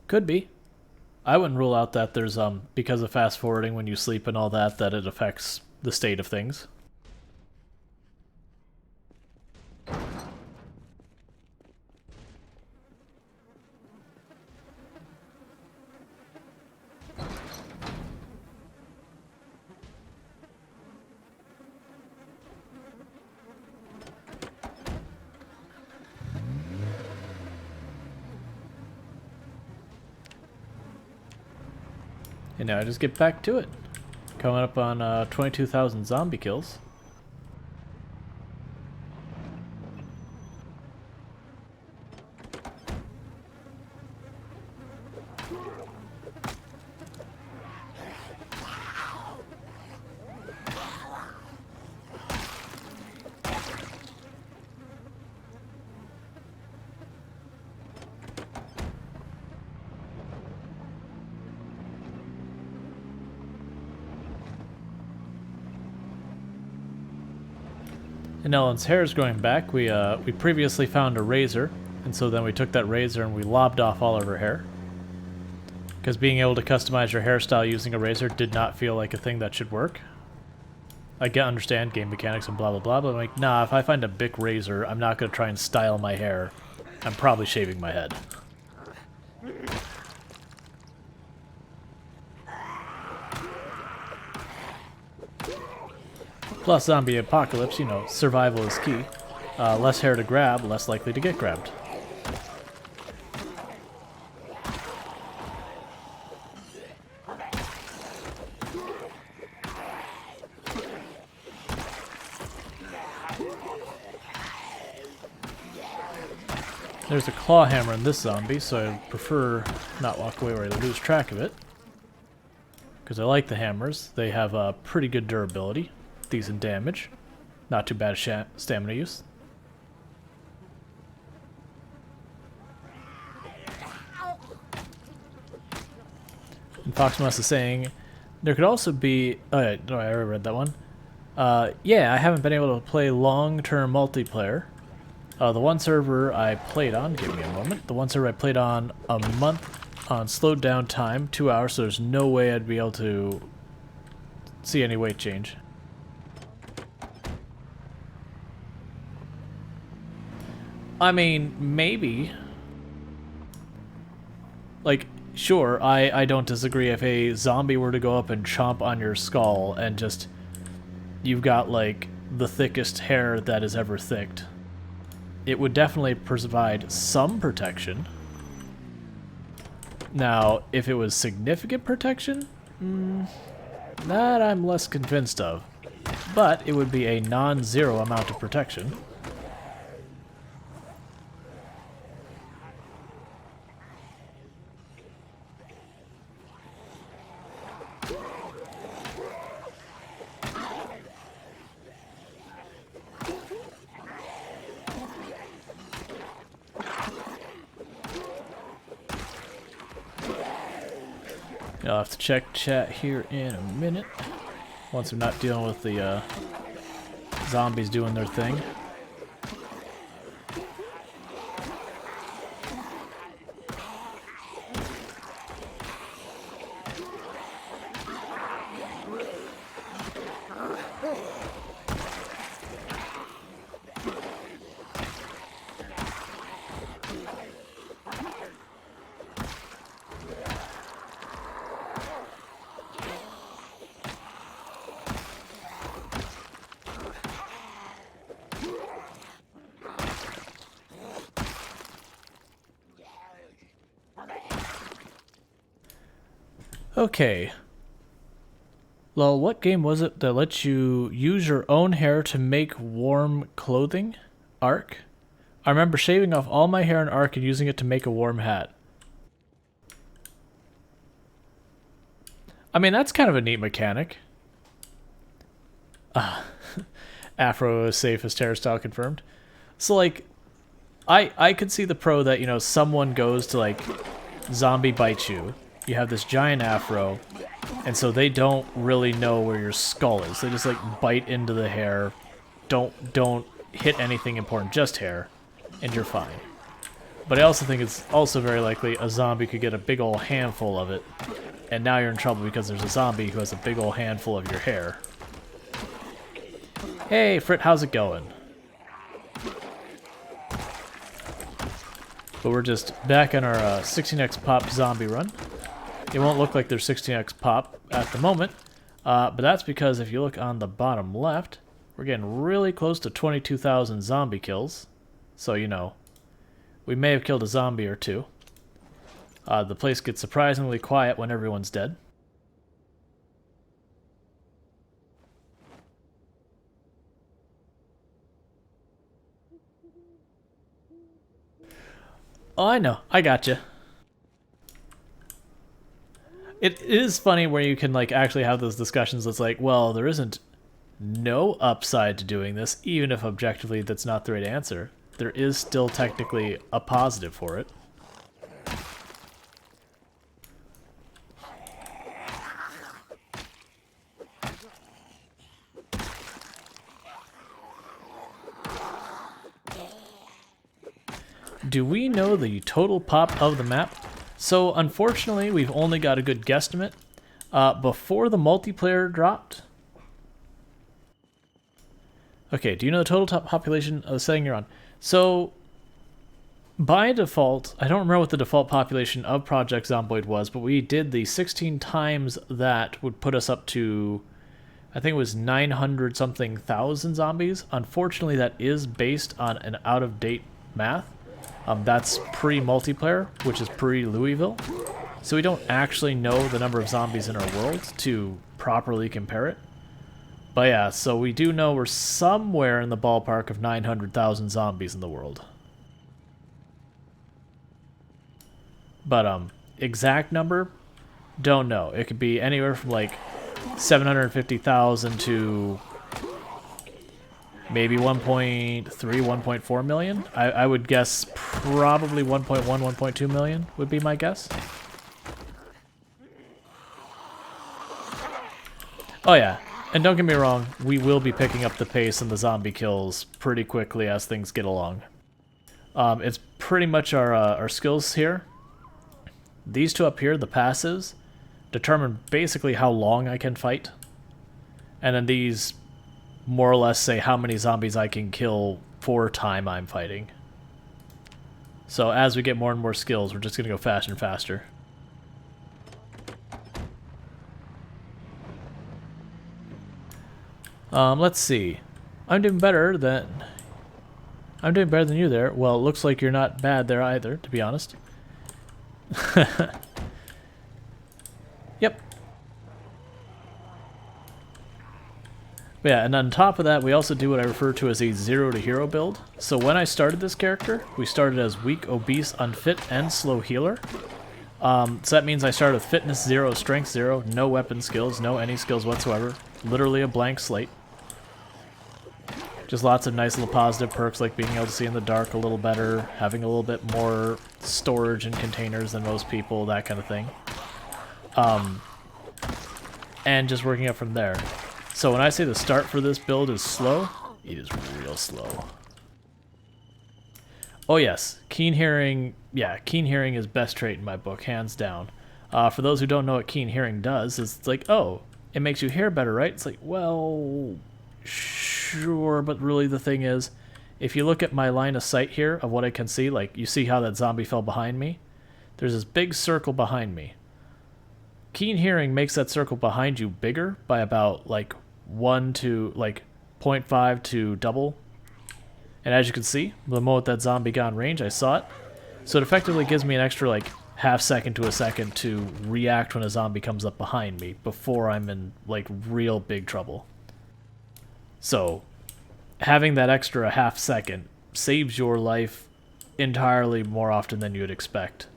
Could be. I wouldn't rule out that there's because of fast forwarding when you sleep and all that it affects the state of things. And now I just get back to it. Coming up on 22,000 zombie kills. And Ellen's hair is growing back. We previously found a razor, and so then we took that razor and we lobbed off all of her hair. Because being able to customize your hairstyle using a razor did not feel like a thing that should work. I can understand game mechanics and blah blah blah, but I'm like, nah, if I find a big razor, I'm not going to try and style my hair. I'm probably shaving my head. Plus, zombie apocalypse, you know, survival is key. Less hair to grab, less likely to get grabbed. There's a claw hammer in this zombie, so I prefer not walk away where I lose track of it. Because I like the hammers. They have pretty good durability. Decent damage. Not too bad stamina use. And Foxmouse is saying, there could also be... Oh, yeah, no, I already read that one. Yeah, I haven't been able to play long-term multiplayer. The one server I played on, give me a moment. The one server I played on a month on slowed down time, 2 hours, so there's no way I'd be able to see any weight change. I mean, maybe. Like, sure, I don't disagree if a zombie were to go up and chomp on your skull and just... You've got, like, the thickest hair that is ever thicked. It would definitely provide some protection. Now, if it was significant protection, that I'm less convinced of. But it would be a non-zero amount of protection. I'll have to check chat here in a minute. Once I'm not dealing with the zombies doing their thing. Okay. Lol, what game was it that lets you use your own hair to make warm clothing? Ark? I remember shaving off all my hair in Ark and using it to make a warm hat. I mean, that's kind of a neat mechanic. Afro is safest hairstyle confirmed. So, like, I could see the pro that, you know, someone goes to, like, zombie bite you. You have this giant afro, and so they don't really know where your skull is. They just, like, bite into the hair. Don't hit anything important, just hair, and you're fine. But I also think it's also very likely a zombie could get a big ol' handful of it, and now you're in trouble because there's a zombie who has a big ol' handful of your hair. Hey, Frit, how's it going? But we're just back on our 16x pop zombie run. It won't look like there's 16x pop at the moment, but that's because if you look on the bottom left, we're getting really close to 22,000 zombie kills. So, you know, we may have killed a zombie or two. The place gets surprisingly quiet when everyone's dead. Oh, I know. I gotcha. It is funny where you can like actually have those discussions that's like, well, there isn't no upside to doing this, even if objectively that's not the right answer. There is still technically a positive for it. Do we know the total pop of the map? So unfortunately, we've only got a good guesstimate. Before the multiplayer dropped... Okay, do you know the total top population of the setting you're on? So, by default, I don't remember what the default population of Project Zomboid was, but we did the 16 times that would put us up to, I think it was 900-something thousand zombies. Unfortunately, that is based on an out-of-date math. That's pre-multiplayer, which is pre-Louisville. So we don't actually know the number of zombies in our world to properly compare it. But yeah, so we do know we're somewhere in the ballpark of 900,000 zombies in the world. But exact number, don't know. It could be anywhere from like 750,000 to maybe 1.3, 1.4 million. I would guess probably 1.1, 1.2 million would be my guess. Oh yeah. And don't get me wrong, we will be picking up the pace and the zombie kills pretty quickly as things get along. It's pretty much our skills here. These two up here, the passives, determine basically how long I can fight. And then these more or less say how many zombies I can kill for time I'm fighting. So as we get more and more skills, we're just going to go faster and faster. Let's see. I'm doing better than you there. Well, it looks like you're not bad there either, to be honest. Yep. But yeah, and on top of that, we also do what I refer to as a 0 to hero build. So when I started this character, we started as weak, obese, unfit, and slow healer. So that means I started with fitness 0, strength 0, no weapon skills, no any skills whatsoever. Literally a blank slate. Just lots of nice little positive perks like being able to see in the dark a little better, having a little bit more storage and containers than most people, that kind of thing. And just working up from there. So when I say the start for this build is slow, it is real slow. Oh yes, keen hearing, yeah, keen hearing is best trait in my book, hands down. For those who don't know what keen hearing does, it's like, oh, it makes you hear better, right? It's like, well, sure, but really the thing is, if you look at my line of sight here of what I can see, like, you see how that zombie fell behind me? There's this big circle behind me. Keen hearing makes that circle behind you bigger by about, like, 1 to, like, 0.5 to double. And as you can see, the moment that zombie got in range, I saw it. So it effectively gives me an extra, like, half second to a second to react when a zombie comes up behind me before I'm in, like, real big trouble. So, having that extra half second saves your life entirely more often than you would expect.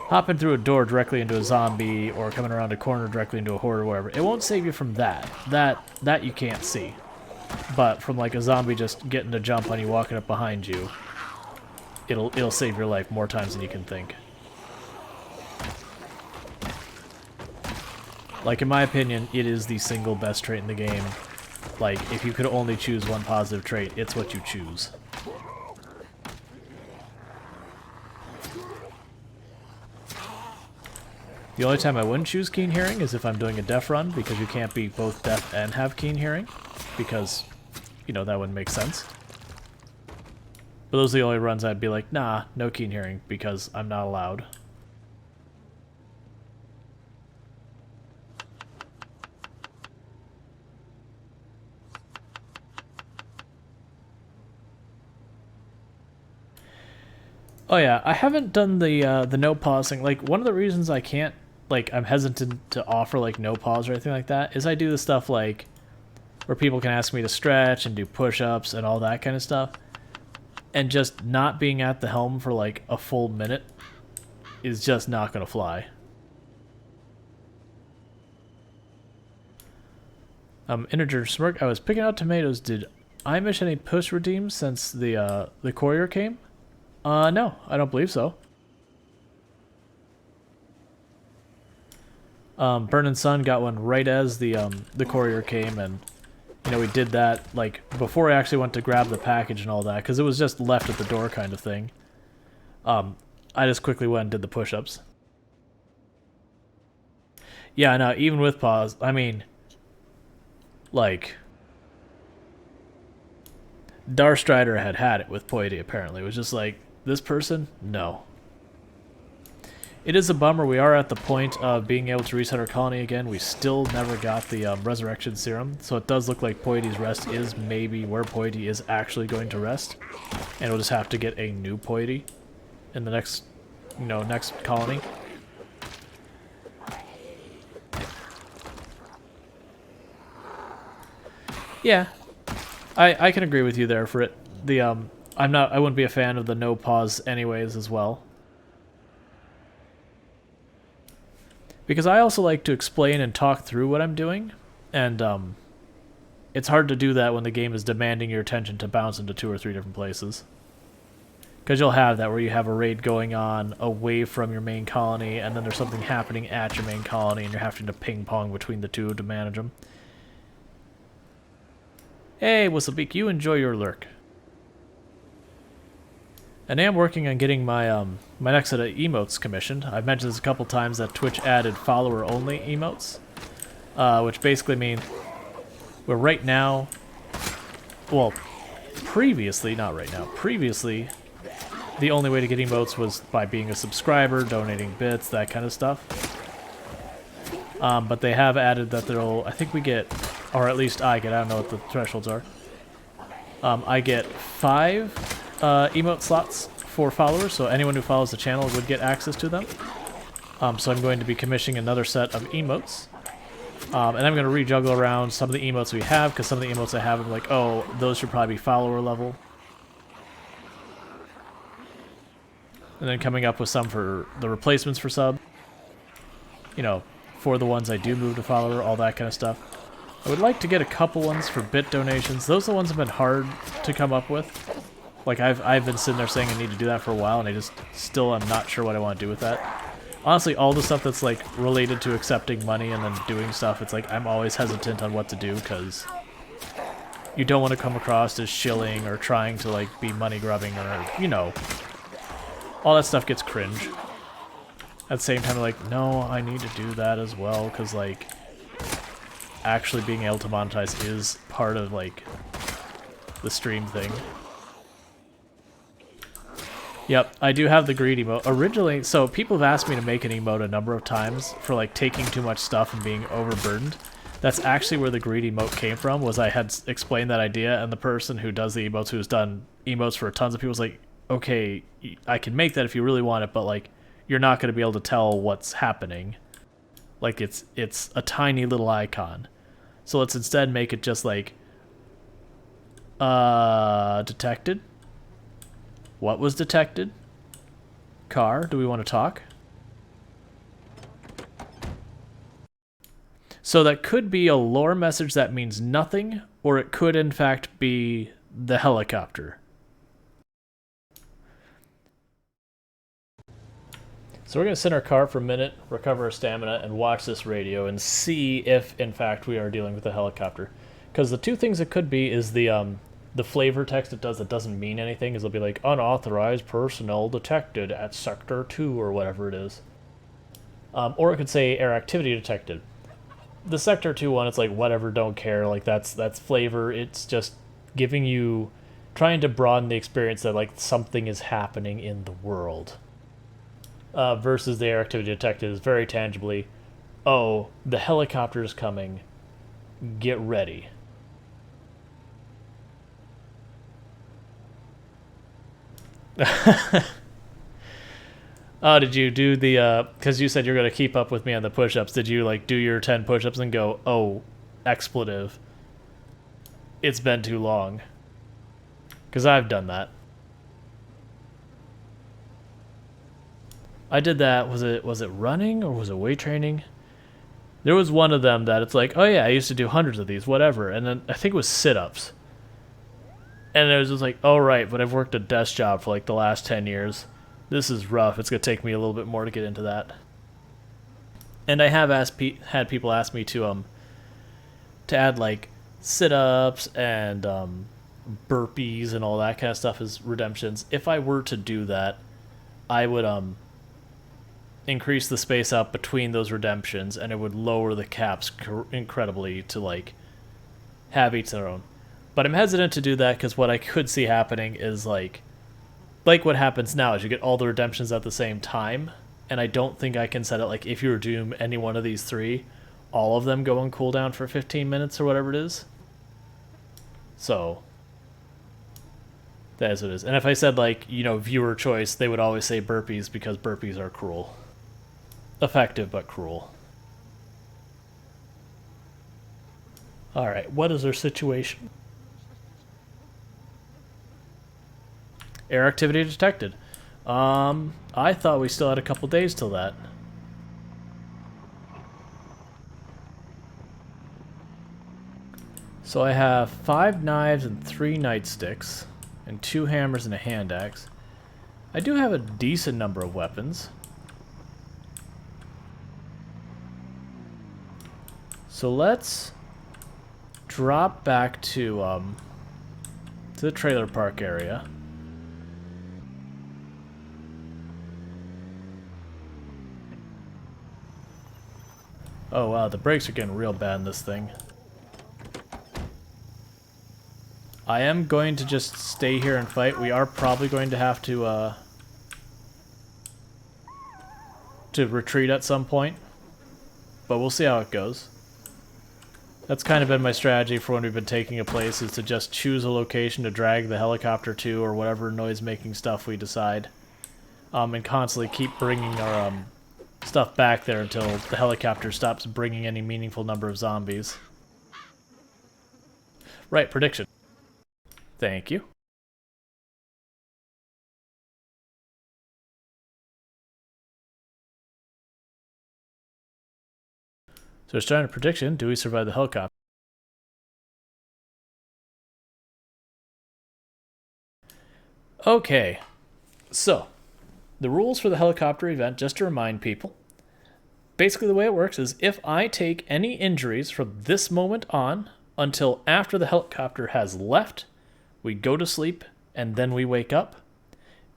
Hopping through a door directly into a zombie or coming around a corner directly into a horde or whatever, it won't save you from that. That you can't see. But from like a zombie just getting a jump on you walking up behind you, it'll save your life more times than you can think. Like, in my opinion, it is the single best trait in the game. Like, if you could only choose one positive trait, it's what you choose. The only time I wouldn't choose keen hearing is if I'm doing a deaf run, because you can't be both deaf and have keen hearing, because, you know, that wouldn't make sense. But those are the only runs I'd be like, nah, no keen hearing, because I'm not allowed. Oh yeah, I haven't done the no pausing. Like, one of the reasons I can't, like, I'm hesitant to offer, like, no pause or anything like that is I do the stuff, like, where people can ask me to stretch and do push-ups and all that kind of stuff. And just not being at the helm for, like, a full minute is just not going to fly. Integer Smirk, I was picking out tomatoes. Did I miss any push redeems since the courier came? No, I don't believe so. Burnin' Sun got one right as the courier came, and you know, we did that like before I actually went to grab the package and all that, because it was just left at the door kind of thing. I just quickly went and did the push-ups. Yeah, no, even with pause, I mean, like, Darstrider had it with Poity, apparently. It was just like, this person? No. It is a bummer. We are at the point of being able to reset our colony again. We still never got the resurrection serum, so it does look like Poity's rest is maybe where Poity is actually going to rest, and we'll just have to get a new Poity in the next, you know, next colony. Yeah, I can agree with you there for it. The I wouldn't be a fan of the no pause anyways as well. Because I also like to explain and talk through what I'm doing, and it's hard to do that when the game is demanding your attention to bounce into 2 or 3 different places. Because you'll have that where you have a raid going on away from your main colony, and then there's something happening at your main colony, and you're having to ping-pong between the two to manage them. Hey, Whistlebeak, you enjoy your lurk. And I am working on getting my my next set of emotes commissioned. I've mentioned this a couple times that Twitch added follower-only emotes, which basically mean we're right now, well, previously, not right now, previously, the only way to get emotes was by being a subscriber, donating bits, that kind of stuff. But they have added that there'll, I think we get, or at least I get, I don't know what the thresholds are. I get 5 emote slots for followers, so anyone who follows the channel would get access to them. So I'm going to be commissioning another set of emotes. And I'm going to rejuggle around some of the emotes we have, because some of the emotes I have, I'm like, oh, those should probably be follower level. And then coming up with some for the replacements for sub. You know, for the ones I do move to follower, all that kind of stuff. I would like to get a couple ones for bit donations. Those are the ones that have been hard to come up with. Like, I've been sitting there saying I need to do that for a while, and I just still am not sure what I want to do with that. Honestly, all the stuff that's, like, related to accepting money and then doing stuff, it's like I'm always hesitant on what to do, because you don't want to come across as shilling or trying to, like, be money-grubbing or, you know, all that stuff gets cringe. At the same time, like, no, I need to do that as well, because, like, actually being able to monetize is part of, like, the stream thing. Yep, I do have the greed emote. Originally, so people have asked me to make an emote a number of times for, like, taking too much stuff and being overburdened. That's actually where the greed emote came from, was I had explained that idea, and the person who does the emotes, who's done emotes for tons of people, was like, okay, I can make that if you really want it, but, like, you're not going to be able to tell what's happening. Like, it's a tiny little icon. So let's instead make it just, like, detected. What was detected? Car, do we want to talk? So that could be a lore message that means nothing, or it could in fact be the helicopter. So we're going to sit in our car for a minute, recover our stamina, and watch this radio and see if in fact we are dealing with a helicopter. Because the two things it could be is the flavor text it does that doesn't mean anything, is it'll be like, unauthorized personnel detected at Sector 2 or whatever it is. Or it could say air activity detected. The Sector 2 one, it's like whatever, don't care. Like that's flavor. It's just giving you, trying to broaden the experience that like something is happening in the world. Versus the air activity detected is very tangibly, oh, the helicopter is coming. Get ready. Oh, did you do the, because you said you're going to keep up with me on the push-ups, did you, like, do your 10 push-ups and go, oh, expletive. It's been too long. Because I've done that. I did that, was it running, or was it weight training? There was one of them that it's like, oh yeah, I used to do hundreds of these, whatever, and then I think it was sit-ups. And it was just like, oh right, but I've worked a desk job for like the last 10 years. This is rough. It's going to take me a little bit more to get into that. And I have had people ask me to add like sit-ups and burpees and all that kind of stuff as redemptions. If I were to do that, I would increase the space out between those redemptions, and it would lower the caps incredibly to like have each their own. But I'm hesitant to do that because what I could see happening is like what happens now is you get all the redemptions at the same time, and I don't think I can set it like if you redeem any one of these three, all of them go on cooldown for 15 minutes or whatever it is. So that is what it is. And if I said like, you know, viewer choice, they would always say burpees because burpees are cruel. Effective but cruel. Alright, what is our situation? Air activity detected. I thought we still had a couple days till that. So I have 5 knives and 3 nightsticks, and 2 hammers and a hand axe. I do have a decent number of weapons. So let's drop back to the trailer park area. Oh wow, the brakes are getting real bad in this thing. I am going to just stay here and fight. We are probably going to have to retreat at some point, but we'll see how it goes. That's kind of been my strategy for when we've been taking a place, is to just choose a location to drag the helicopter to, or whatever noise-making stuff we decide, and constantly keep bringing our stuff back there until the helicopter stops bringing any meaningful number of zombies. Right, prediction. Thank you. So it's trying a prediction. Do we survive the helicopter? Okay. So, the rules for the helicopter event, just to remind people, basically the way it works is if I take any injuries from this moment on until after the helicopter has left, we go to sleep, and then we wake up.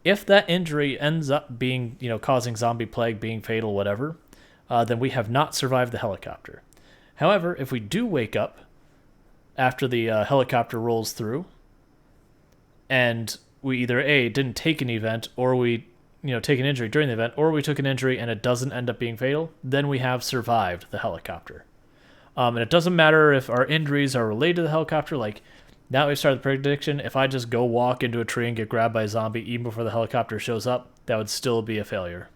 If that injury ends up being, you know, causing zombie plague, being fatal, whatever, then we have not survived the helicopter. However, if we do wake up after the helicopter rolls through, and we either A, didn't take an event, or we, you know, take an injury during the event, or we took an injury and it doesn't end up being fatal, then we have survived the helicopter. And it doesn't matter if our injuries are related to the helicopter, like, now we've started the prediction, if I just go walk into a tree and get grabbed by a zombie even before the helicopter shows up, that would still be a failure.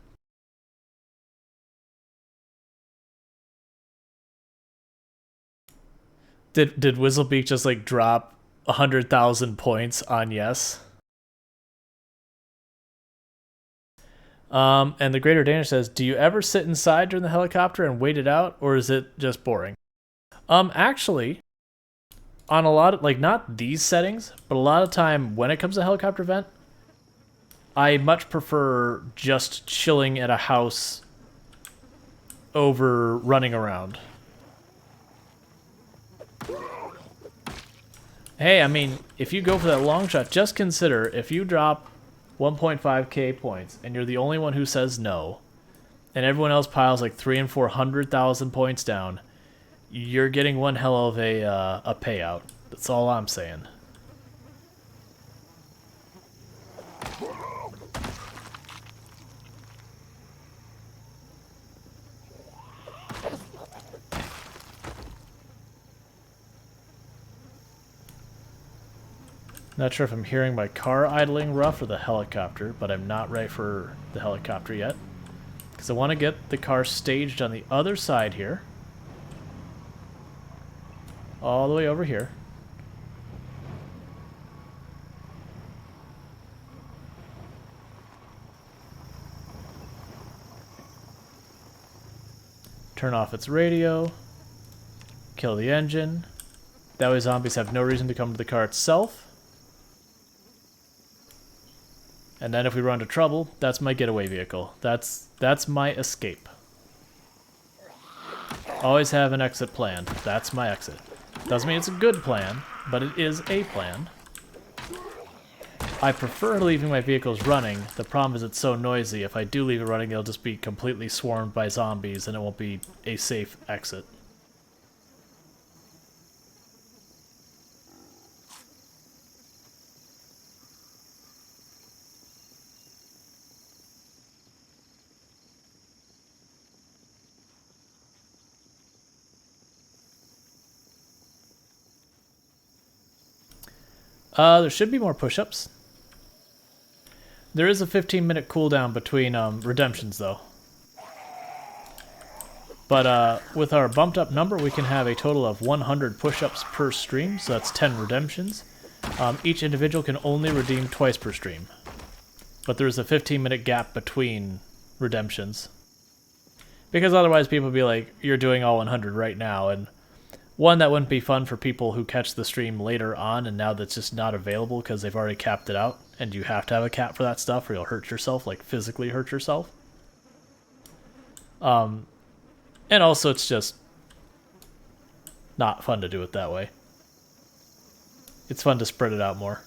Did Whistlebeak just, like, drop 100,000 points on yes? And the Greater Danish says, do you ever sit inside during the helicopter and wait it out, or is it just boring? Actually, on a lot of, like, not these settings, but a lot of time when it comes to helicopter event, I much prefer just chilling at a house over running around. Hey, I mean, if you go for that long shot, just consider if you drop 1.5k points and you're the only one who says no, and everyone else piles like 300,000 and 400,000 points down, you're getting one hell of a payout. That's all I'm saying. Not sure if I'm hearing my car idling rough or the helicopter, but I'm not ready for the helicopter yet. Because I want to get the car staged on the other side here. All the way over here. Turn off its radio. Kill the engine. That way zombies have no reason to come to the car itself. And then if we run into trouble, that's my getaway vehicle. That's my escape. Always have an exit planned. That's my exit. Doesn't mean it's a good plan, but it is a plan. I prefer leaving my vehicles running. The problem is it's so noisy. If I do leave it running, it'll just be completely swarmed by zombies and it won't be a safe exit. There should be more push-ups. There is a 15-minute cooldown between redemptions, though. But with our bumped up number, we can have a total of 100 push-ups per stream, so that's 10 redemptions. Each individual can only redeem twice per stream. But there's a 15-minute gap between redemptions. Because otherwise people would be like, you're doing all 100 right now, and one, that wouldn't be fun for people who catch the stream later on, and now that's just not available because they've already capped it out, and you have to have a cap for that stuff or you'll hurt yourself, like physically hurt yourself. And also it's just not fun to do it that way. It's fun to spread it out more.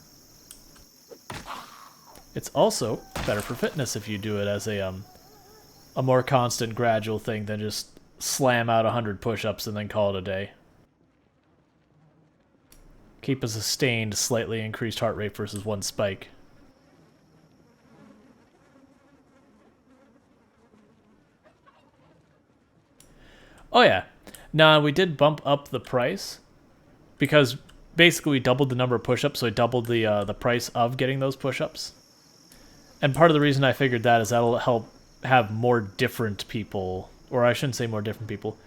It's also better for fitness if you do it as a more constant, gradual thing than just slam out 100 push-ups and then call it a day. Keep a sustained, slightly increased heart rate versus one spike. Oh yeah. Nah, we did bump up the price because basically we doubled the number of push-ups, so we doubled the price of getting those push-ups. And part of the reason I figured that is that'll help have more different people, or I shouldn't say more different people.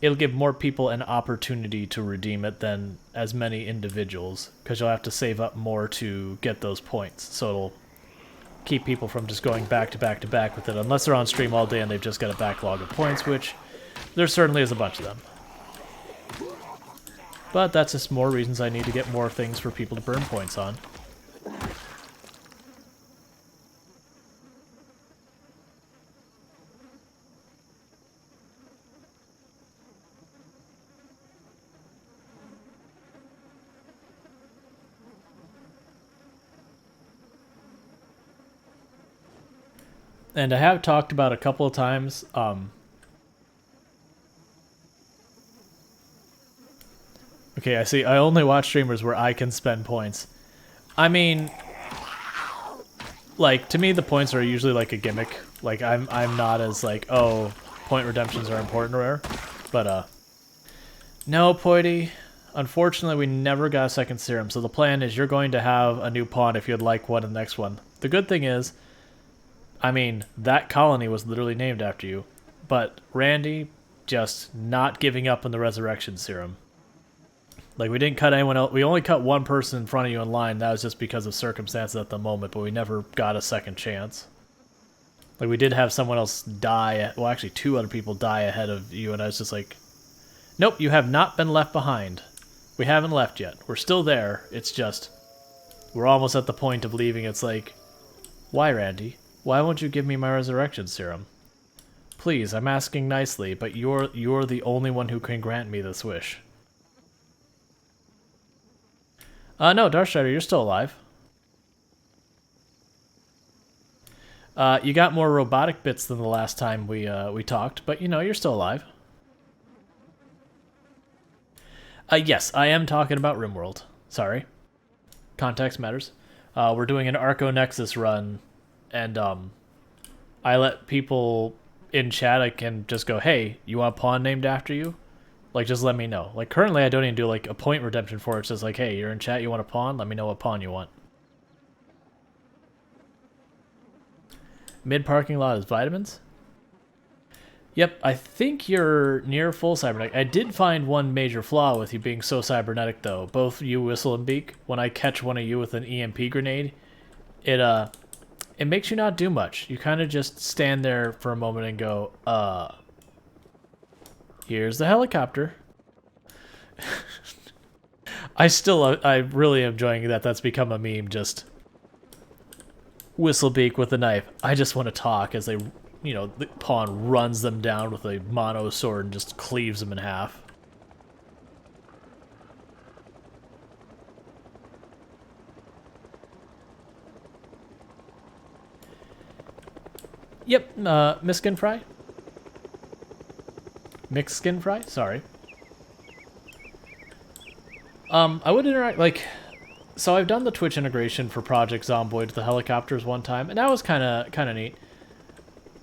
It'll give more people an opportunity to redeem it than as many individuals, because you'll have to save up more to get those points. So it'll keep people from just going back to back to back with it, unless they're on stream all day and they've just got a backlog of points, which there certainly is a bunch of them. But that's just more reasons I need to get more things for people to burn points on. And I have talked about a couple of times, okay, I see. I only watch streamers where I can spend points. I mean, like, to me the points are usually like a gimmick. Like, I'm not as like, oh, point redemptions are important or whatever. But, no, Poity. Unfortunately, we never got a second serum, so the plan is you're going to have a new pawn if you'd like one in the next one. The good thing is, I mean, that colony was literally named after you, but Randy just not giving up on the resurrection serum. Like, we didn't cut anyone else. We only cut one person in front of you in line. That was just because of circumstances at the moment, but we never got a second chance. Like, we did have someone else die. Well, actually, 2 other people die ahead of you, and I was just like, nope, you have not been left behind. We haven't left yet. We're still there. It's just, we're almost at the point of leaving. It's like, why, Randy? Why won't you give me my resurrection serum? Please, I'm asking nicely, but you're the only one who can grant me this wish. No, Darkstrider, you're still alive. You got more robotic bits than the last time we talked, but you know, you're still alive. Yes, I am talking about RimWorld. Sorry. Context matters. We're doing an Arco Nexus run, and I let people in chat, I can just go, hey, you want a pawn named after you? Like, just let me know. Like, currently I don't even do, like, a point redemption for it. It's just like, hey, you're in chat, you want a pawn? Let me know what pawn you want. Mid-parking lot is vitamins? Yep, I think you're near full cybernetic. I did find one major flaw with you being so cybernetic, though. Both you, Whistle, and Beak, when I catch one of you with an EMP grenade, it makes you not do much. You kind of just stand there for a moment and go, here's the helicopter. I really am enjoying that. That's become a meme, just Whistlebeak with a knife. I just want to talk as they, you know, the pawn runs them down with a mono sword and just cleaves them in half. Yep, Miskin Fry? Mixed Skin Fry? Sorry. I would interact, like, so I've done the Twitch integration for Project Zomboid with the helicopters one time, and that was kind of neat.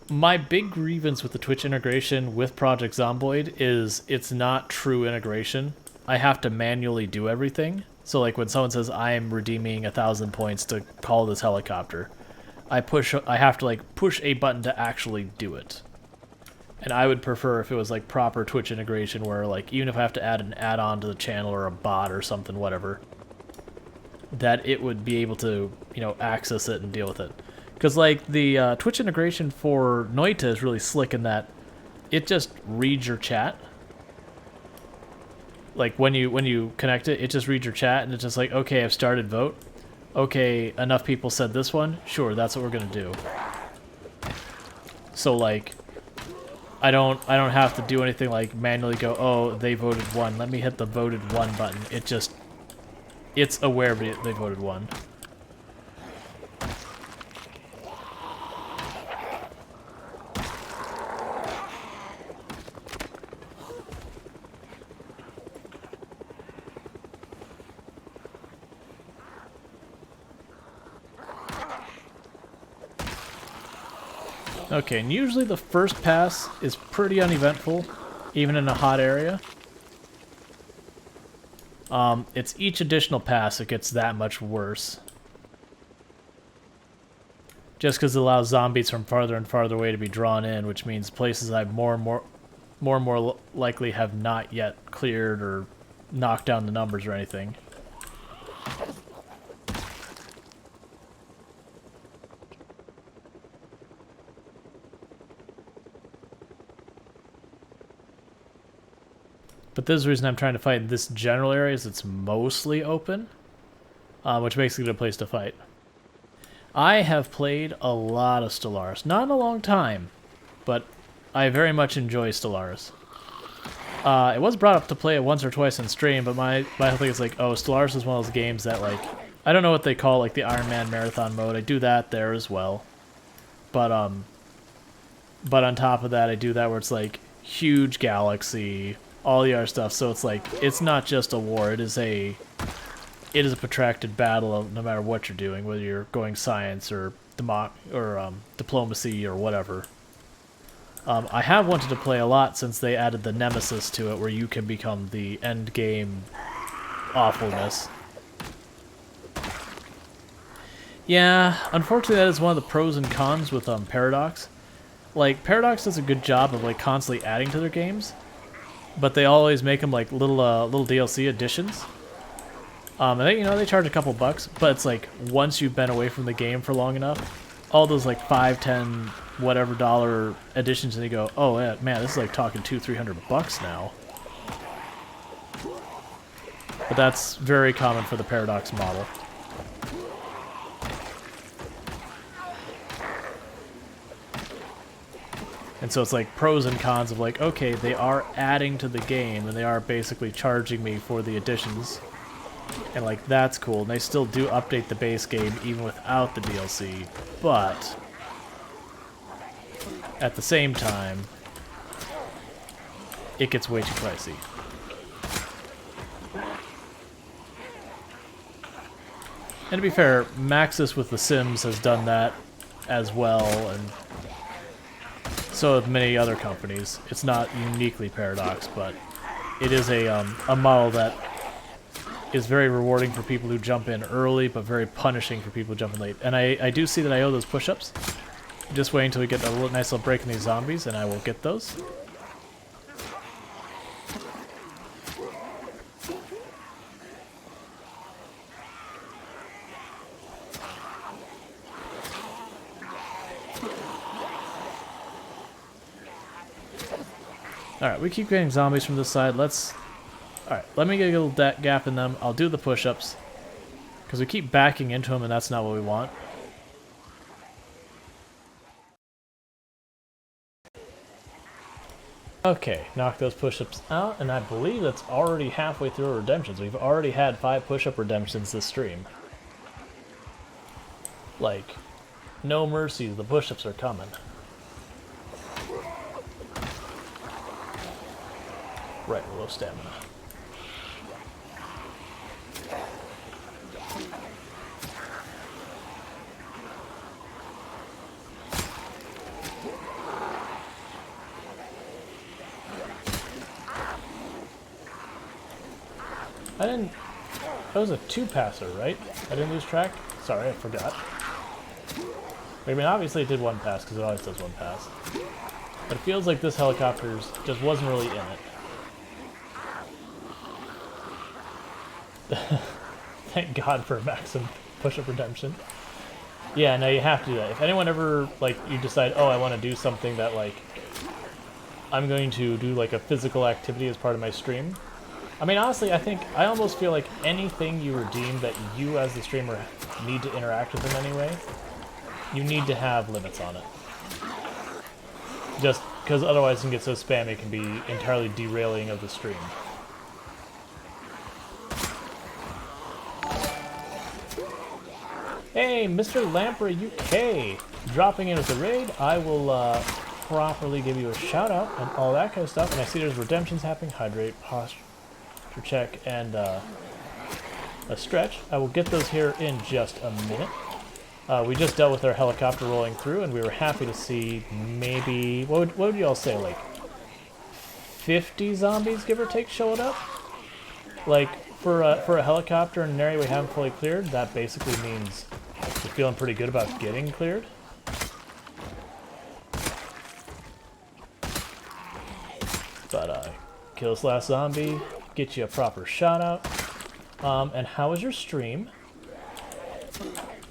My big grievance with the Twitch integration with Project Zomboid is it's not true integration. I have to manually do everything. So like when someone says I'm redeeming 1,000 points to call this helicopter, I have to like push a button to actually do it. And I would prefer if it was like proper Twitch integration where like even if I have to add an add-on to the channel or a bot or something, whatever, that it would be able to, you know, access it and deal with it. Because like the Twitch integration for Noita is really slick in that it just reads your chat. Like when you connect it, it just reads your chat and it's just like, okay, I've started vote. Okay, enough people said this one. Sure, that's what we're gonna do. So like, I don't have to do anything like manually go, oh, they voted one. Let me hit the voted one button. It's aware they voted one. Okay, and usually the first pass is pretty uneventful, even in a hot area. It's each additional pass it gets that much worse. Just because it allows zombies from farther and farther away to be drawn in, which means places I've more and more likely have not yet cleared or knocked down the numbers or anything. But this is the reason I'm trying to fight in this general area, is it's mostly open, which makes it a good place to fight. I have played a lot of Stellaris. Not in a long time, but I very much enjoy Stellaris. It was brought up to play it once or twice in stream, but my whole thing is like, oh, Stellaris is one of those games that, like, I don't know what they call, like, the Iron Man Marathon mode. I do that there as well. But on top of that, I do that where it's, like, huge galaxy, all the other stuff, so it's like, it's not just a war, it is a protracted battle no matter what you're doing, whether you're going science or diplomacy or whatever. I have wanted to play a lot since they added the nemesis to it, where you can become the end game awfulness. Yeah, unfortunately that is one of the pros and cons with Paradox. Like, Paradox does a good job of like constantly adding to their games, but they always make them like little DLC additions. And they, you know, they charge a couple bucks, but it's like once you've been away from the game for long enough, all those like $5, $10, whatever dollar additions, and you go, oh yeah, man, this is like talking $200-300 now. But that's very common for the Paradox model. And so it's like pros and cons of like, okay, they are adding to the game and they are basically charging me for the additions. And like, that's cool. And they still do update the base game even without the DLC. But at the same time, it gets way too pricey. And to be fair, Maxis with The Sims has done that as well, and so have many other companies. It's not uniquely Paradox, but it is a model that is very rewarding for people who jump in early, but very punishing for people who jump in late. And I do see that I owe those push-ups. Just wait until we get a nice little break in these zombies, and I will get those. Alright, we keep getting zombies from this side. Alright, let me get a little gap in them. I'll do the push-ups. Because we keep backing into them, and that's not what we want. Okay, knock those push-ups out, and I believe that's already halfway through our redemptions. We've already had 5 push-up redemptions this stream. Like, no mercy, the push-ups are coming. Right, low stamina. That was a 2-passer, right? I didn't lose track? Sorry, I forgot. I mean, obviously it did 1 pass, because it always does 1 pass. But it feels like this helicopter just wasn't really in it. Thank God for maximum push-up redemption. Yeah, no, you have to do that. If anyone ever, like, you decide, oh, I want to do something that, like, I'm going to do, like, a physical activity as part of my stream. I mean, honestly, I almost feel like anything you redeem that you, as the streamer, need to interact with in any way, you need to have limits on it. Just because otherwise it can get so spammy, it can be entirely derailing of the stream. Hey, Mr. Lamprey UK, dropping in with the raid. I will properly give you a shout out and all that kind of stuff. And I see there's redemptions happening. Hydrate, posture check, and a stretch. I will get those here in just a minute. We just dealt with our helicopter rolling through, and we were happy to see maybe, what would you all say, like 50 zombies, give or take, showing up? Like, for a helicopter in an area we haven't fully cleared, that basically means we're feeling pretty good about getting cleared. But, kill this last zombie, get you a proper shout out. And how was your stream?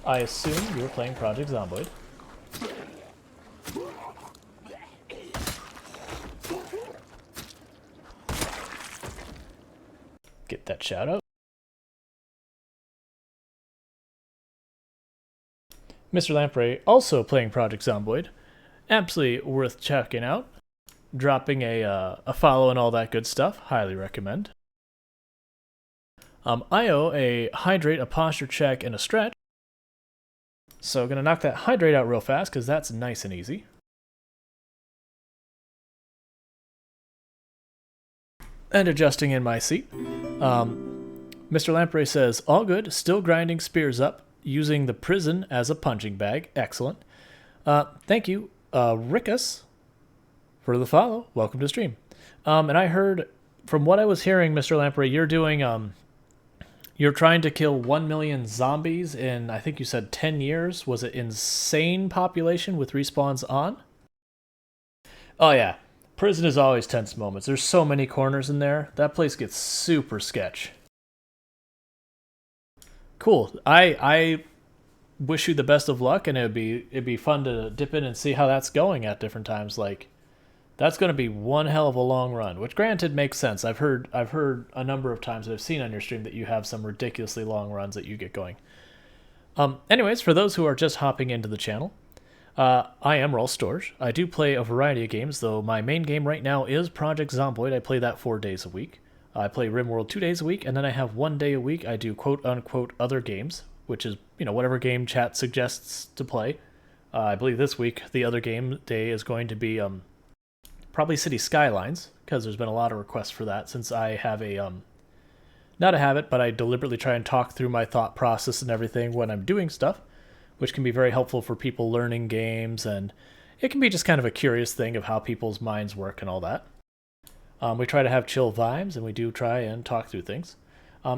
I assume you were playing Project Zomboid. Get that shout out. Mr. Lamprey also playing Project Zomboid. Absolutely worth checking out. Dropping a follow and all that good stuff. Highly recommend. I owe a hydrate, a posture check, and a stretch. So gonna knock that hydrate out real fast because that's nice and easy. And adjusting in my seat. Mr. Lamprey says, all good, still grinding spears up, using the prison as a punching bag. Excellent. Thank you, Rickus, for the follow. Welcome to stream. And I heard, from what I was hearing, Mr. Lamprey, you're doing, you're trying to kill 1 million zombies in, I think you said 10 years. Was it insane population with respawns on? Oh yeah. Prison is always tense moments. There's so many corners in there. That place gets super sketch. Cool. I wish you the best of luck, and it'd be fun to dip in and see how that's going at different times. Like, that's going to be one hell of a long run, which granted makes sense. I've heard a number of times that I've seen on your stream that you have some ridiculously long runs that you get going. Anyways, for those who are just hopping into the channel, I am Roll Storage. I do play a variety of games, though my main game right now is Project Zomboid. I play that 4 days a week. I play RimWorld 2 days a week, and then I have 1 day a week I do quote-unquote other games, which is, you know, whatever game chat suggests to play. I believe this week the other game day is going to be probably City Skylines, because there's been a lot of requests for that since I have a not a habit, but I deliberately try and talk through my thought process and everything when I'm doing stuff, which can be very helpful for people learning games, and it can be just kind of a curious thing of how people's minds work and all that. We try to have chill vibes, and we do try and talk through things.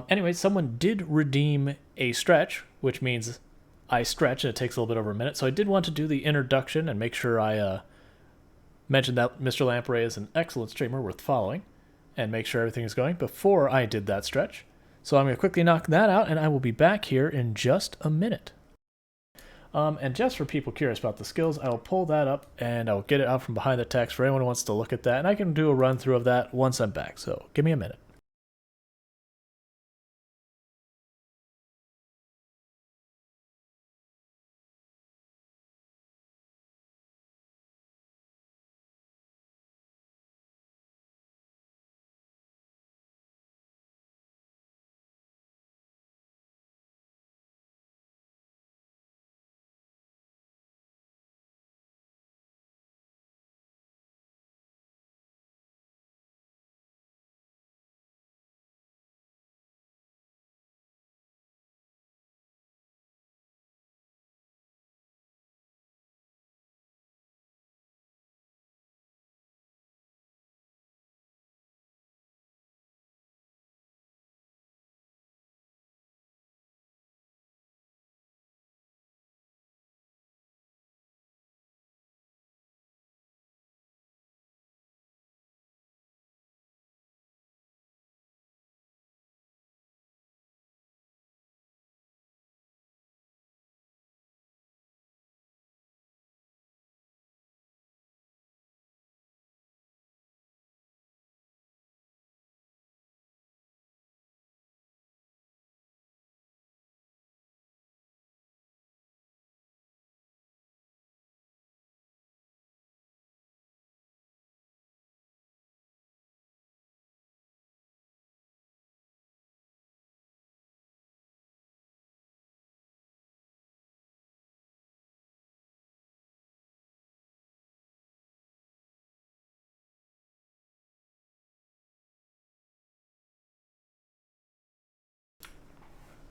Anyway, someone did redeem a stretch, which means I stretch, and it takes a little bit over a minute. So I did want to do the introduction and make sure I mentioned that Mr. Lamprey is an excellent streamer worth following, and make sure everything is going before I did that stretch. So I'm going to quickly knock that out, and I will be back here in just a minute. And just for people curious about the skills, I will pull that up, and I'll get it out from behind the text for anyone who wants to look at that, and I can do a run through of that once I'm back. So give me a minute.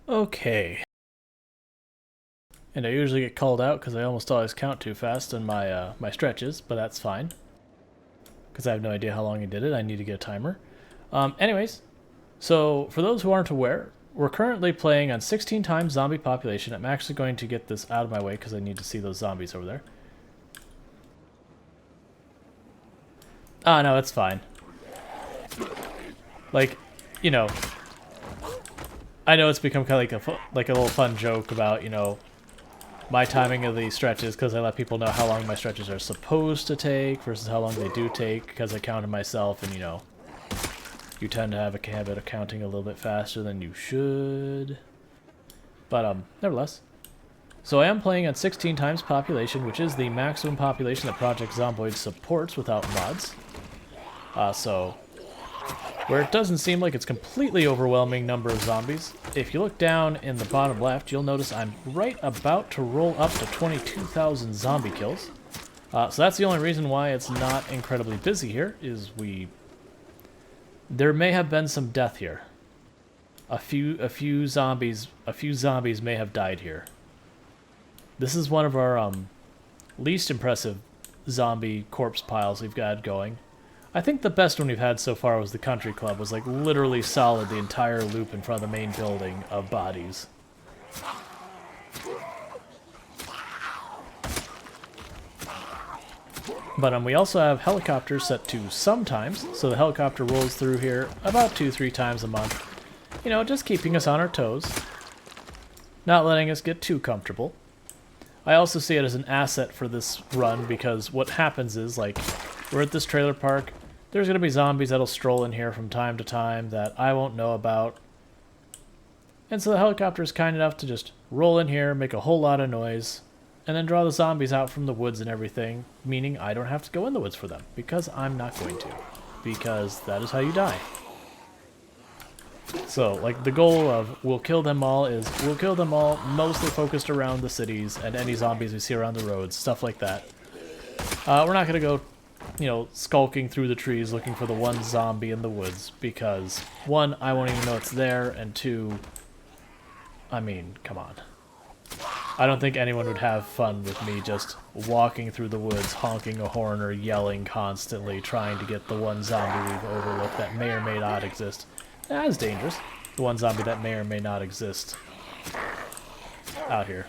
Okay. And I usually get called out because I almost always count too fast in my my stretches, but that's fine. Because I have no idea how long I did it. I need to get a timer. Anyways, so for those who aren't aware, we're currently playing on 16 times zombie population. I'm actually going to get this out of my way because I need to see those zombies over there. Ah, no, it's fine. Like, you know, I know it's become kind of like a little fun joke about, you know, my timing of the stretches, because I let people know how long my stretches are supposed to take versus how long they do take, because I counted myself, and, you know, you tend to have a habit of counting a little bit faster than you should. But, nevertheless. So I am playing at 16 times population, which is the maximum population that Project Zomboid supports without mods. So where it doesn't seem like it's completely overwhelming number of zombies, if you look down in the bottom left, you'll notice I'm right about to roll up to 22,000 zombie kills. So that's the only reason why it's not incredibly busy here, is there may have been some death here. A few zombies may have died here. This is one of our least impressive zombie corpse piles we've got going. I think the best one we've had so far was the Country Club. Was like literally solid the entire loop in front of the main building of bodies. But we also have helicopters set to sometimes, so the helicopter rolls through here about 2-3 times a month. You know, just keeping us on our toes. Not letting us get too comfortable. I also see it as an asset for this run because what happens is, like, we're at this trailer park. There's going to be zombies that'll stroll in here from time to time that I won't know about. And so the helicopter is kind enough to just roll in here, make a whole lot of noise, and then draw the zombies out from the woods and everything, meaning I don't have to go in the woods for them, because I'm not going to. Because that is how you die. So, like, the goal of we'll kill them all is we'll kill them all mostly focused around the cities and any zombies we see around the roads, stuff like that. We're not going to go, you know, skulking through the trees looking for the one zombie in the woods because, one, I won't even know it's there, and two, I mean, come on. I don't think anyone would have fun with me just walking through the woods, honking a horn or yelling constantly, trying to get the one zombie we've overlooked that may or may not exist. That is dangerous. The one zombie that may or may not exist out here.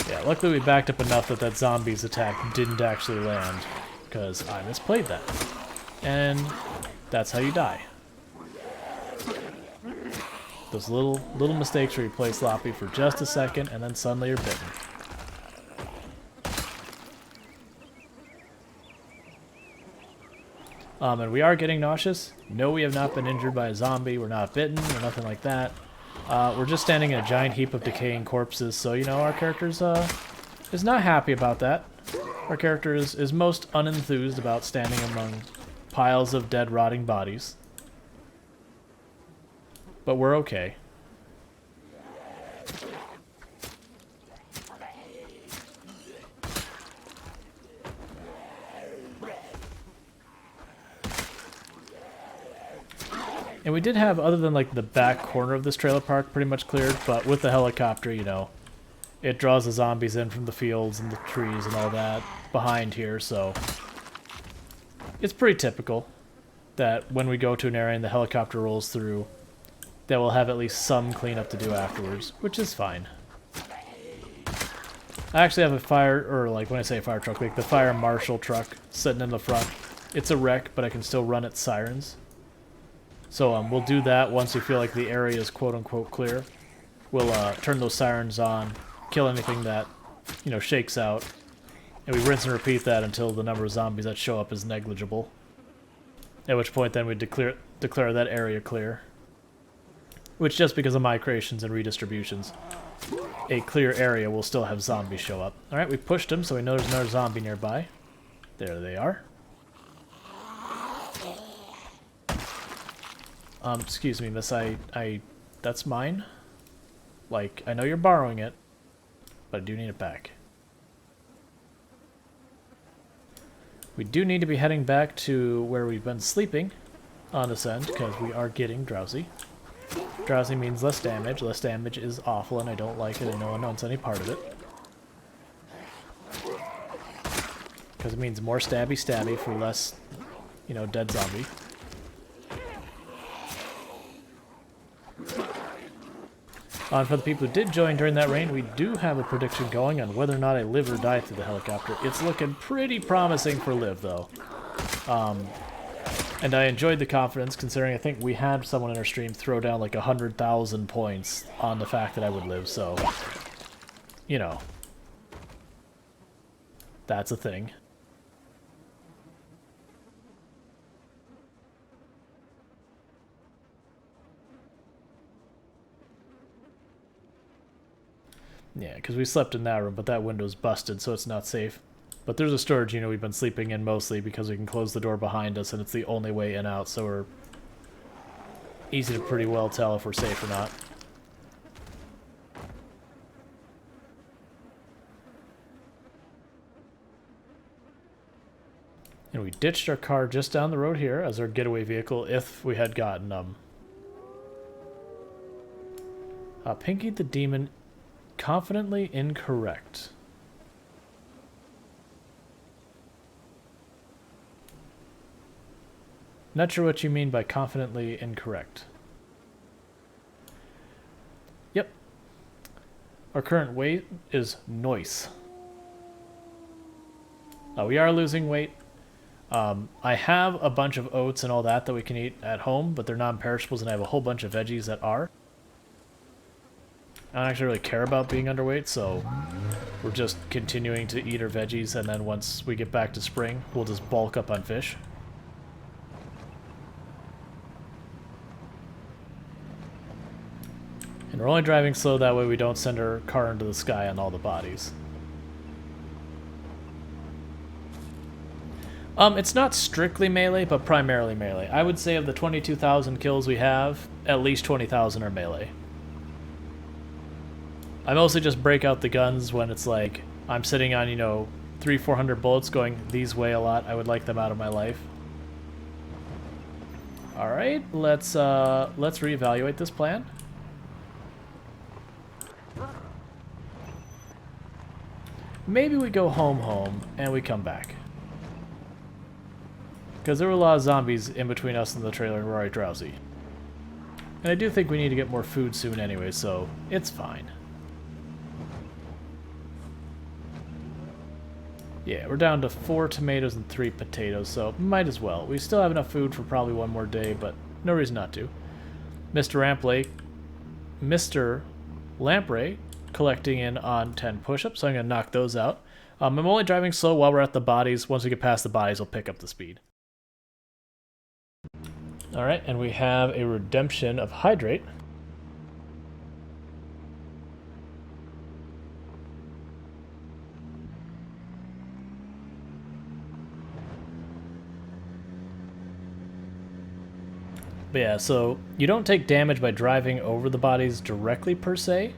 Yeah, luckily we backed up enough that that zombie's attack didn't actually land, because I misplayed that. And that's how you die. Those little mistakes where you play sloppy for just a second and then suddenly you're bitten. And we are getting nauseous. No, we have not been injured by a zombie. We're not bitten or nothing like that. We're just standing in a giant heap of decaying corpses, so, you know, our character's is not happy about that. Our character is most unenthused about standing among piles of dead, rotting bodies. But we're okay. And we did have, other than like the back corner of this trailer park pretty much cleared, but with the helicopter, you know, it draws the zombies in from the fields and the trees and all that behind here, so it's pretty typical that when we go to an area and the helicopter rolls through, that we'll have at least some cleanup to do afterwards, which is fine. I actually have a fire, or like when I say fire truck, like the fire marshal truck sitting in the front. It's a wreck, but I can still run its sirens. So we'll do that once we feel like the area is quote-unquote clear. We'll turn those sirens on, kill anything that, you know, shakes out, and we rinse and repeat that until the number of zombies that show up is negligible. At which point then we declare that area clear. Which, just because of my creations and redistributions, a clear area will still have zombies show up. Alright, we pushed them, so we know there's another zombie nearby. There they are. Excuse me, miss, that's mine. Like, I know you're borrowing it, but I do need it back. We do need to be heading back to where we've been sleeping on this end, because we are getting drowsy. Drowsy means less damage. Less damage is awful, and I don't like it, and no one wants any part of it. Because it means more stabby for less, you know, dead zombie. And for the people who did join during that rain, we do have a prediction going on whether or not I live or die through the helicopter. It's looking pretty promising for live, though. And I enjoyed the confidence, considering I think we had someone in our stream throw down like 100,000 points on the fact that I would live, so, you know, that's a thing. Yeah, because we slept in that room, but that window's busted, so it's not safe. But there's a storage unit we've been sleeping in mostly because we can close the door behind us, and it's the only way in out, so we're easy to pretty well tell if we're safe or not. And we ditched our car just down the road here as our getaway vehicle if we had gotten Pinky the Demon confidently incorrect. Not sure what you mean by confidently incorrect. Yep. Our current weight is nice. We are losing weight. I have a bunch of oats and all that we can eat at home, but they're non-perishables, and I have a whole bunch of veggies that are. I don't actually really care about being underweight, so we're just continuing to eat our veggies, and then once we get back to spring, we'll just bulk up on fish. And we're only driving slow, that way we don't send our car into the sky on all the bodies. It's not strictly melee, but primarily melee. I would say of the 22,000 kills we have, at least 20,000 are melee. I mostly just break out the guns when it's like I'm sitting on, you know, 300-400 bullets going these way a lot. I would like them out of my life. All right, let's reevaluate this plan. Maybe we go home, and we come back. Because there were a lot of zombies in between us and the trailer, and we're already drowsy. And I do think we need to get more food soon anyway, so it's fine. Yeah, we're down to 4 tomatoes and 3 potatoes, so might as well. We still have enough food for probably one more day, but no reason not to. Mr. Lamprey collecting in on 10 push-ups, so I'm going to knock those out. I'm only driving slow while we're at the bodies. Once we get past the bodies, we'll pick up the speed. Alright, and we have a redemption of Hydrate. But yeah, so you don't take damage by driving over the bodies directly per se,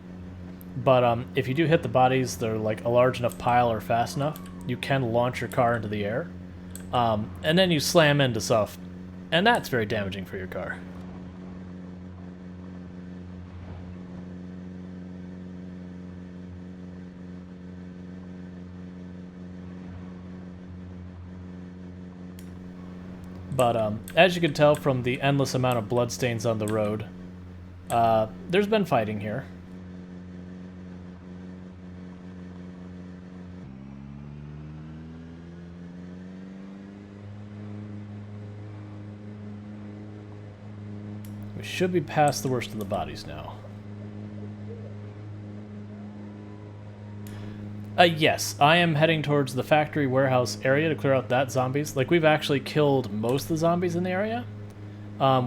but if you do hit the bodies, they're like a large enough pile or fast enough, you can launch your car into the air, and then you slam into stuff, and that's very damaging for your car. But as you can tell from the endless amount of bloodstains on the road, there's been fighting here. We should be past the worst of the bodies now. Yes, I am heading towards the factory warehouse area to clear out that zombies. Like, we've actually killed most of the zombies in the area.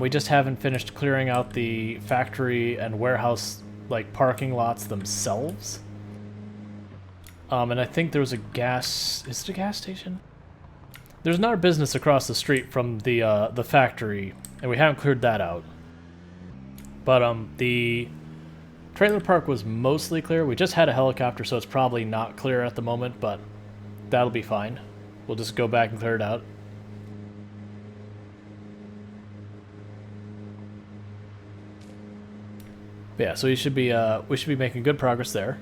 We just haven't finished clearing out the factory and warehouse, like, parking lots themselves. And I think there was a gas... Is it a gas station? There's another business across the street from the factory, and we haven't cleared that out. But, the trailer park was mostly clear. We just had a helicopter, so it's probably not clear at the moment, but that'll be fine. We'll just go back and clear it out. But yeah, so we should be making good progress there.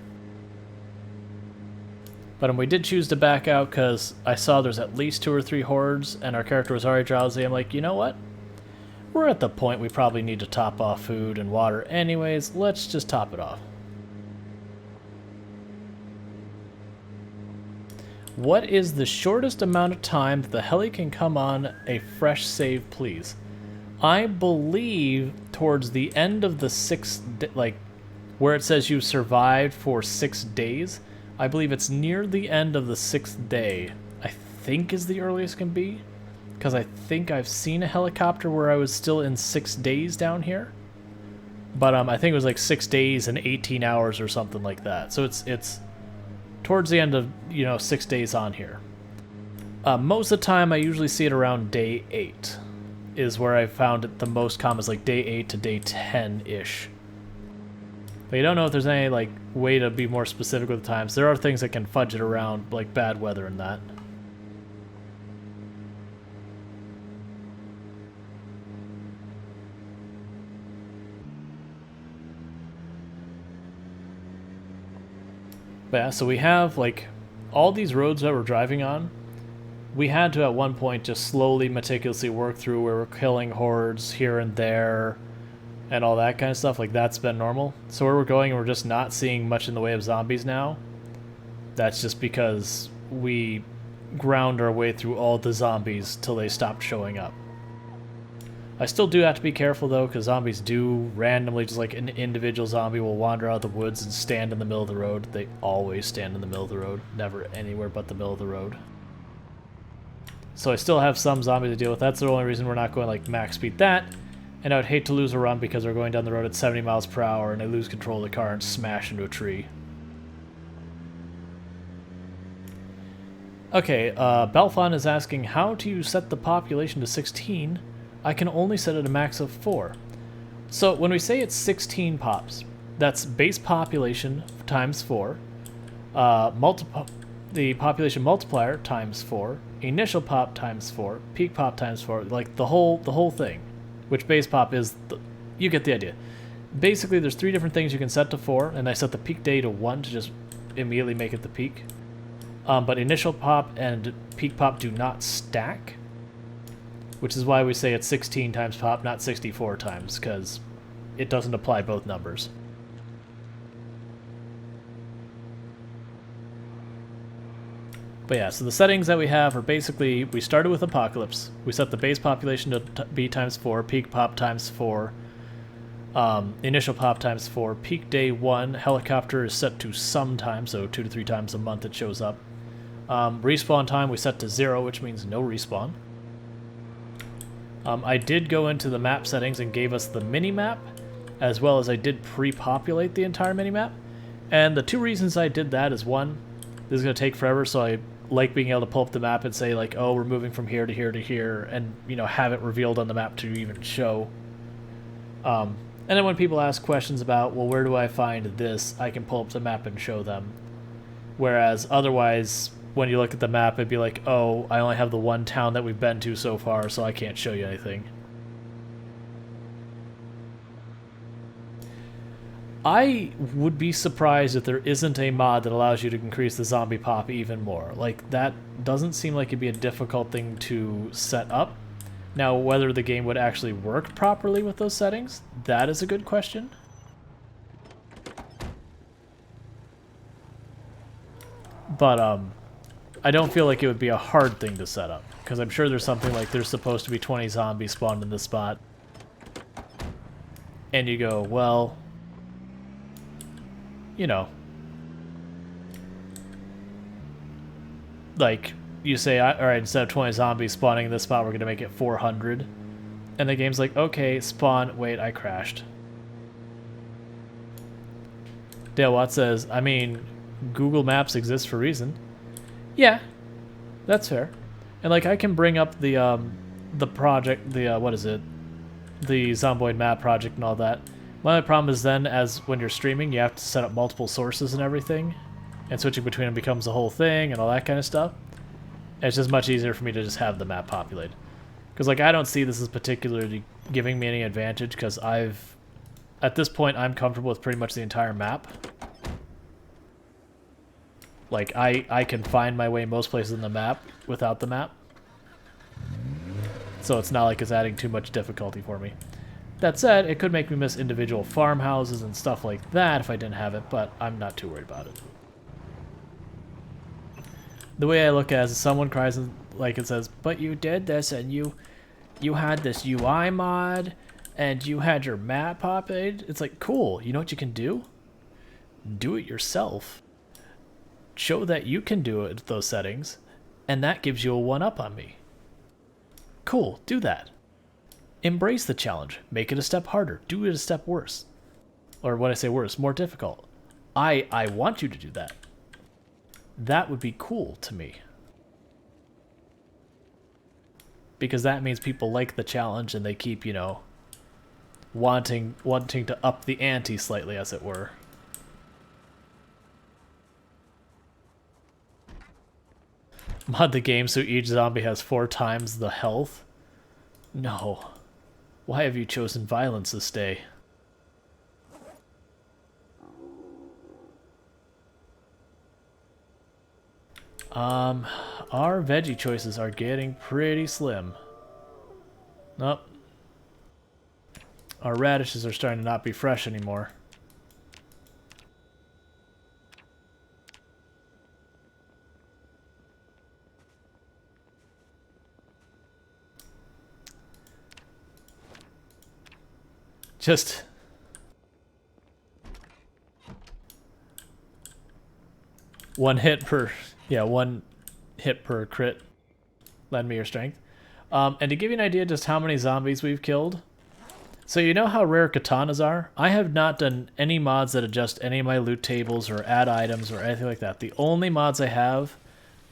But we did choose to back out because I saw there's at least 2 or 3 hordes, and our character was already drowsy. I'm like, you know what? We're at the point we probably need to top off food and water anyways. Let's just top it off. What is the shortest amount of time that the heli can come on a fresh save, please? I believe towards the end of the 6th, like, where it says you survived for 6 days, I believe it's near the end of the 6th day, I think is the earliest it can be. Because I think I've seen a helicopter where I was still in 6 days down here. But I think it was like 6 days and 18 hours or something like that. So it's towards the end of, you know, 6 days on here. Most of the time I usually see it around day 8 is where I found it the most common, is like day 8 to day 10-ish. But you don't know if there's any like way to be more specific with the times. There are things that can fudge it around, like bad weather and that. But yeah, so we have, like, all these roads that we're driving on, we had to at one point just slowly, meticulously work through where we're killing hordes here and there and all that kind of stuff. Like, that's been normal. So where we're going, we're just not seeing much in the way of zombies now. That's just because we ground our way through all the zombies till they stopped showing up. I still do have to be careful, though, because zombies do randomly, just like an individual zombie will wander out of the woods and stand in the middle of the road. They always stand in the middle of the road, never anywhere but the middle of the road. So I still have some zombies to deal with. That's the only reason we're not going like max speed that. And I would hate to lose a run because we're going down the road at 70 miles per hour and I lose control of the car and smash into a tree. Okay, Belfon is asking, how do you set the population to 16? I can only set it a max of 4. So when we say it's 16 pops, that's base population times 4, the population multiplier times 4, initial pop times 4, peak pop times 4, like the whole thing, which base pop is, you get the idea. Basically, there's 3 different things you can set to 4, and I set the peak day to 1 to just immediately make it the peak. But initial pop and peak pop do not stack, which is why we say it's 16 times pop, not 64 times, because it doesn't apply both numbers. But yeah, so the settings that we have are basically, we started with Apocalypse. We set the base population to be times 4, peak pop times 4, initial pop times 4, peak day 1, helicopter is set to sometimes, so 2 to 3 times a month it shows up. Respawn time we set to 0, which means no respawn. I did go into the map settings and gave us the mini-map, as well as I did pre-populate the entire mini-map. And the 2 reasons I did that is, 1, this is going to take forever, so I like being able to pull up the map and say, like, oh, we're moving from here to here to here, and, you know, have it revealed on the map to even show. And then when people ask questions about, well, where do I find this, I can pull up the map and show them. Whereas otherwise, when you look at the map, it'd be like, oh, I only have the 1 town that we've been to so far, so I can't show you anything. I would be surprised if there isn't a mod that allows you to increase the zombie pop even more. Like, that doesn't seem like it'd be a difficult thing to set up. Now, whether the game would actually work properly with those settings, that is a good question. But, I don't feel like it would be a hard thing to set up, because I'm sure there's something like there's supposed to be 20 zombies spawned in this spot. And you go, well, you know, like, you say, alright, instead of 20 zombies spawning in this spot, we're going to make it 400. And the game's like, okay, spawn, wait, I crashed. Dale Watts says, I mean, Google Maps exists for a reason. Yeah, that's fair. And, like, I can bring up the project, what is it? The Zomboid map project and all that. My only problem is then, as when you're streaming, you have to set up multiple sources and everything, and switching between them becomes a whole thing and all that kind of stuff. And it's just much easier for me to just have the map populated. Because, like, I don't see this as particularly giving me any advantage, because at this point, I'm comfortable with pretty much the entire map. Like, I can find my way most places in the map without the map. So it's not like it's adding too much difficulty for me. That said, it could make me miss individual farmhouses and stuff like that if I didn't have it, but I'm not too worried about it. The way I look at it is someone cries and, like, it says, but you did this and you had this UI mod and you had your map populated. It's like, cool, you know what you can do? Do it yourself. Show that you can do it with those settings, and that gives you a 1-up on me. Cool, do that. Embrace the challenge. Make it a step harder. Do it a step worse. Or when I say worse, more difficult. I want you to do that. That would be cool to me. Because that means people like the challenge and they keep, you know, wanting to up the ante slightly, as it were. Mod the game so each zombie has 4 times the health? No. Why have you chosen violence this day? Our veggie choices are getting pretty slim. Nope. Our radishes are starting to not be fresh anymore. Just... one hit per crit. Lend me your strength. And to give you an idea just how many zombies we've killed. So you know how rare katanas are? I have not done any mods that adjust any of my loot tables or add items or anything like that. The only mods I have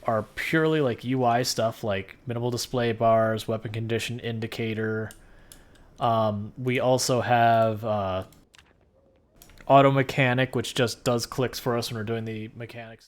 are purely like UI stuff, like minimal display bars, weapon condition indicator. We also have auto mechanic, which just does clicks for us when we're doing the mechanics.